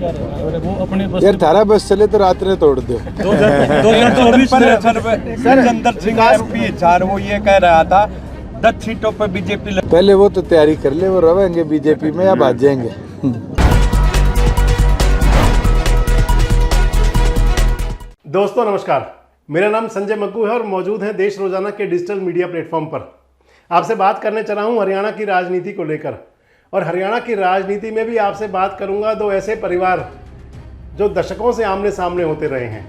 क्या रहेगा? वो अपने बस यार थारा बस चले तो रात ने तोड़ दो। 2024 में सिकंदर सिंह एमपी चार वो ये कह रहा था 10 सीटों पर बीजेपी। पहले वो तो तैयारी कर ले, वो रहेंगे बीजेपी में या भाग जाएंगे। दोस्तों नमस्कार, मेरा नाम संजय मग्गू है और मौजूद है देश रोजाना के डिजिटल मीडिया प्लेटफॉर्म पर। आपसे बात करने चला हूं हरियाणा की राजनीति को लेकर, और हरियाणा की राजनीति में भी आपसे बात करूंगा दो ऐसे परिवार जो दशकों से आमने सामने होते रहे हैं।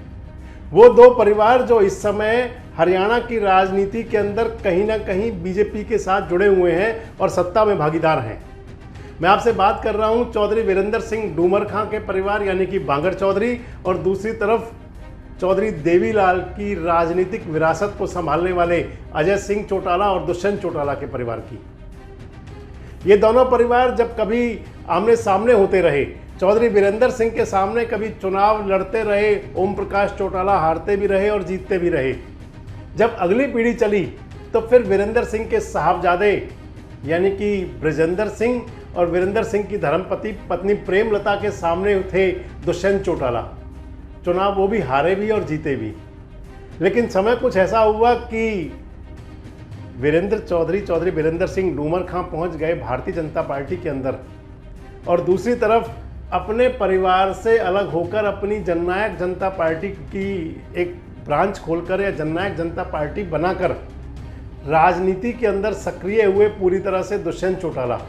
वो दो परिवार जो इस समय हरियाणा की राजनीति के अंदर कहीं ना कहीं बीजेपी के साथ जुड़े हुए हैं और सत्ता में भागीदार हैं। मैं आपसे बात कर रहा हूं चौधरी वीरेंद्र सिंह डूमर खां के परिवार यानी कि बांगर चौधरी, और दूसरी तरफ चौधरी देवीलाल की राजनीतिक विरासत को संभालने वाले अजय सिंह चौटाला और दुष्यंत चौटाला के परिवार की। ये दोनों परिवार जब कभी आमने सामने होते रहे, चौधरी वीरेंद्र सिंह के सामने कभी चुनाव लड़ते रहे, ओम प्रकाश चौटाला हारते भी रहे और जीतते भी रहे। जब अगली पीढ़ी चली तो फिर वीरेंद्र सिंह के साहबजादे यानी कि ब्रजेंद्र सिंह और वीरेंद्र सिंह की धर्मपत्नी पत्नी प्रेमलता के सामने थे दुष्यंत चौटाला। चुनाव वो भी हारे भी और जीते भी, लेकिन समय कुछ ऐसा हुआ कि चौधरी वीरेंद्र सिंह डूमर खां पहुंच गए भारतीय जनता पार्टी के अंदर, और दूसरी तरफ अपने परिवार से अलग होकर अपनी जननायक जनता पार्टी की एक ब्रांच खोलकर या जननायक जनता पार्टी बनाकर राजनीति के अंदर सक्रिय हुए पूरी तरह से दुष्यंत चौटाला।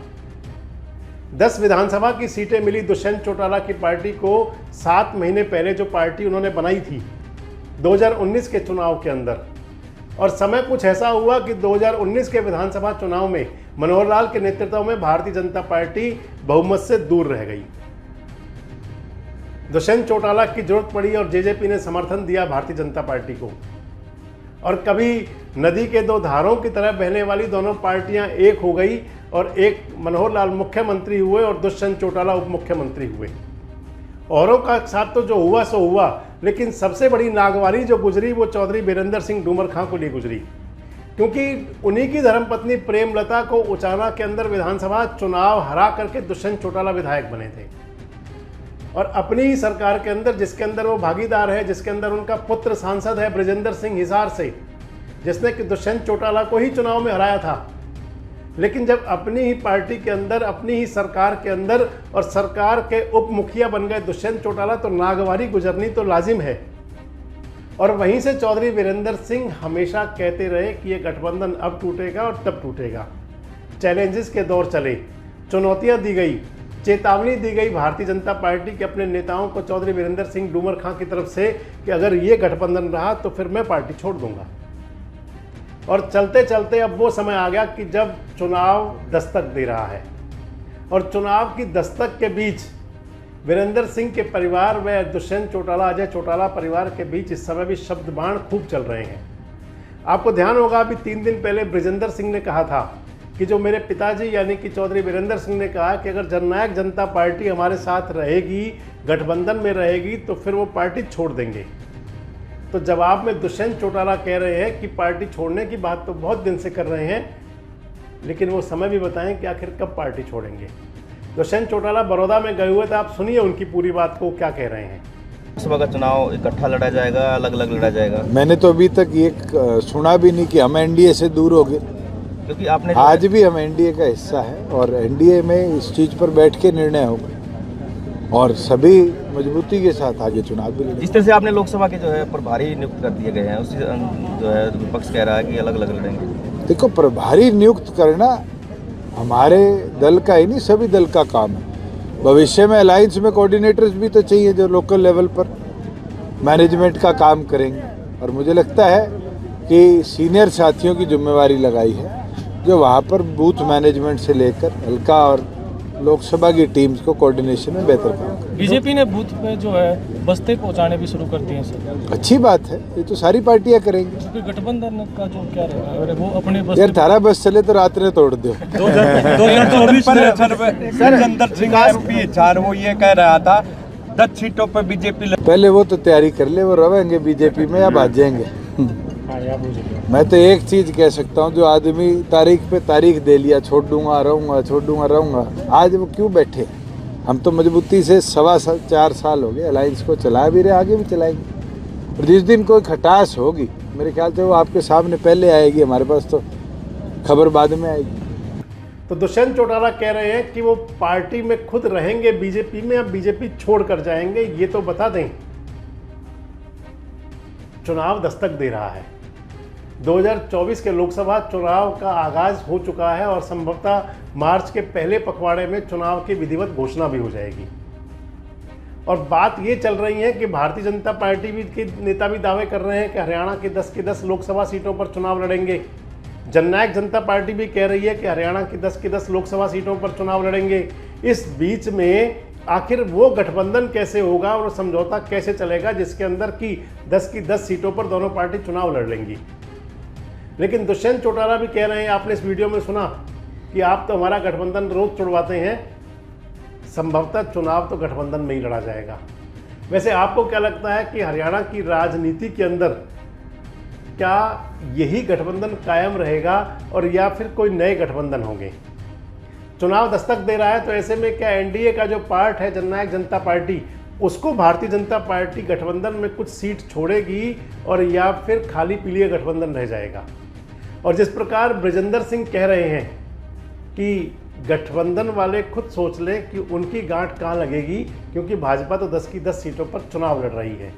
10 विधानसभा की सीटें मिली दुष्यंत चौटाला की पार्टी को 7 महीने पहले, जो पार्टी उन्होंने बनाई थी 2019 के चुनाव के अंदर। और समय कुछ ऐसा हुआ कि 2019 के विधानसभा चुनाव में मनोहर लाल के नेतृत्व में भारतीय जनता पार्टी बहुमत से दूर रह गई। दुष्यंत चौटाला की जरूरत पड़ी और जेजेपी ने समर्थन दिया भारतीय जनता पार्टी को, और कभी नदी के दो धारों की तरह बहने वाली दोनों पार्टियां एक हो गई, और एक मनोहर लाल मुख्यमंत्री हुए और दुष्यंत चौटाला उप मुख्यमंत्री हुए। औरों का साथ तो जो हुआ सो हुआ, लेकिन सबसे बड़ी नागवारी जो गुजरी वो चौधरी वीरेंद्र सिंह डूमर खां को लिए गुजरी, क्योंकि उन्हीं की धर्मपत्नी प्रेमलता को उचाना के अंदर विधानसभा चुनाव हरा करके दुष्यंत चौटाला विधायक बने थे। और अपनी ही सरकार के अंदर, जिसके अंदर वो भागीदार है, जिसके अंदर उनका पुत्र सांसद है ब्रजेंद्र सिंह हिसार से, जिसने कि दुष्यंत चौटाला को ही चुनाव में हराया था, लेकिन जब अपनी ही पार्टी के अंदर, अपनी ही सरकार के अंदर और सरकार के उप मुखिया बन गए दुष्यंत चौटाला, तो नागवारी गुजरनी तो लाजिम है। और वहीं से चौधरी वीरेंद्र सिंह हमेशा कहते रहे कि ये गठबंधन अब टूटेगा और तब टूटेगा। चैलेंजेस के दौर चले, चुनौतियां दी गई, चेतावनी दी गई भारतीय जनता पार्टी के अपने नेताओं को चौधरी वीरेंद्र सिंह डूमर खां की तरफ से कि अगर ये गठबंधन रहा तो फिर मैं पार्टी छोड़ दूंगा। और चलते चलते अब वो समय आ गया कि जब चुनाव दस्तक दे रहा है, और चुनाव की दस्तक के बीच वीरेंद्र सिंह के परिवार व दुष्यंत चौटाला अजय चौटाला परिवार के बीच इस समय भी शब्द बाण खूब चल रहे हैं। आपको ध्यान होगा अभी 3 दिन पहले ब्रजेंद्र सिंह ने कहा था कि जो मेरे पिताजी यानी कि चौधरी वीरेंद्र सिंह ने कहा कि अगर जननायक जनता पार्टी हमारे साथ रहेगी, गठबंधन में रहेगी, तो फिर वो पार्टी छोड़ देंगे। तो जवाब में दुष्यंत चौटाला कह रहे हैं कि पार्टी छोड़ने की बात तो बहुत दिन से कर रहे हैं, लेकिन वो समय भी बताएं कि आखिर कब पार्टी छोड़ेंगे। दुष्यंत चौटाला बड़ौदा में गए हुए थे, आप सुनिए उनकी पूरी बात को क्या कह रहे हैं। लोकसभा का चुनाव इकट्ठा लड़ा जाएगा, अलग अलग लड़ा जाएगा? मैंने तो अभी तक ये सुना भी नहीं कि हम एनडीए से दूर हो गए, क्योंकि आपने आज भी हम एनडीए का हिस्सा है, और एनडीए में इस चीज पर बैठ के निर्णय होगा और सभी मजबूती के साथ आगे चुनाव भी लड़ेंगे। जिस तरह से आपने लोकसभा के जो है प्रभारी नियुक्त कर दिए गए हैं, उसी जो है विपक्ष कह रहा है कि अलग अलग लड़ेंगे। देखो, प्रभारी नियुक्त करना हमारे दल का ही नहीं, सभी दल का काम है। भविष्य में अलायंस में कोऑर्डिनेटर्स भी तो चाहिए जो लोकल लेवल पर मैनेजमेंट का काम करेंगे, और मुझे लगता है कि सीनियर साथियों की जिम्मेवारी लगाई है जो वहाँ पर बूथ मैनेजमेंट से लेकर हल्का और लोकसभा की टीम्स को कोऑर्डिनेशन में बेहतर काम करें। बीजेपी ने बूथ पे जो है बस्ते पहुंचाने भी शुरू कर दिए हैं सर। अच्छी बात है, ये तो सारी पार्टियां करेंगे। क्योंकि गठबंधन का जो क्या रहेगा, वो अपने बस यार थारा बस चले तो रात ने तोड़ दो। 2024 में सिकंदर सिंह एमपी चार वो ये कह रहा था 10 सीटों पर बीजेपी। पहले वो तो तैयारी कर ले, वो रहेंगे बीजेपी में या भाग जाएंगे। मैं तो एक चीज कह सकता हूँ, जो आदमी तारीख पे तारीख दे लिया, छोड़ दूंगा रहूंगा, छोड़ दूंगा रहूंगा, आज वो क्यों बैठे? हम तो मजबूती से 4.25 साल हो गए अलायंस को चला भी रहे, आगे भी चलाएंगे। और जिस दिन कोई खटास होगी मेरे ख्याल से वो आपके सामने पहले आएगी, हमारे पास तो खबर बाद में आएगी। तो दुष्यंत चौटाला कह रहे हैं कि वो पार्टी में खुद रहेंगे बीजेपी में, या बीजेपी छोड़ कर जाएंगे, ये तो बता दें। चुनाव दस्तक दे रहा है, 2024 के लोकसभा चुनाव का आगाज हो चुका है और संभवतः मार्च के पहले पखवाड़े में चुनाव की विधिवत घोषणा भी हो जाएगी। और बात ये चल रही है कि भारतीय जनता पार्टी भी के नेता भी दावे कर रहे हैं कि हरियाणा की 10 की 10 लोकसभा सीटों पर चुनाव लड़ेंगे। जननायक जनता पार्टी भी कह रही है कि हरियाणा की 10 की 10 लोकसभा सीटों पर चुनाव लड़ेंगे। इस बीच में आखिर वो गठबंधन कैसे होगा और समझौता कैसे चलेगा जिसके अंदर की 10 की 10 सीटों पर दोनों पार्टी चुनाव लड़ लेंगी। लेकिन दुष्यंत चौटाला भी कह रहे हैं, आपने इस वीडियो में सुना कि आप तो हमारा गठबंधन रोज तोड़वाते हैं, संभवतः चुनाव तो गठबंधन में ही लड़ा जाएगा। वैसे आपको क्या लगता है कि हरियाणा की राजनीति के अंदर क्या यही गठबंधन कायम रहेगा और या फिर कोई नए गठबंधन होंगे? चुनाव दस्तक दे रहा है, तो ऐसे में क्या एनडीए का जो पार्ट है जननायक जनता पार्टी, उसको भारतीय जनता पार्टी गठबंधन में कुछ सीट छोड़ेगी और या फिर खाली पीली गठबंधन रह जाएगा? और जिस प्रकार ब्रजेंद्र सिंह कह रहे हैं कि गठबंधन वाले खुद सोच लें कि उनकी गांठ कहाँ लगेगी, क्योंकि भाजपा तो 10 की 10 सीटों पर चुनाव लड़ रही है।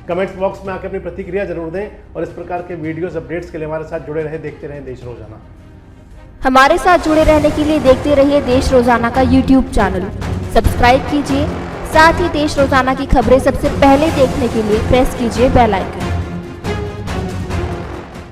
कमेंट्स बॉक्स में आकर अपनी प्रतिक्रिया जरूर दें और इस प्रकार के वीडियोस अपडेट्स के लिए हमारे साथ जुड़े रहें, देखते रहें देश रोजाना। हमारे साथ जुड़े रहने के लिए देखते रहिए देश रोजाना का यूट्यूब चैनल सब्सक्राइब कीजिए। साथ ही देश रोजाना की खबरें सबसे पहले देखने के लिए प्रेस कीजिए बेल आइकन।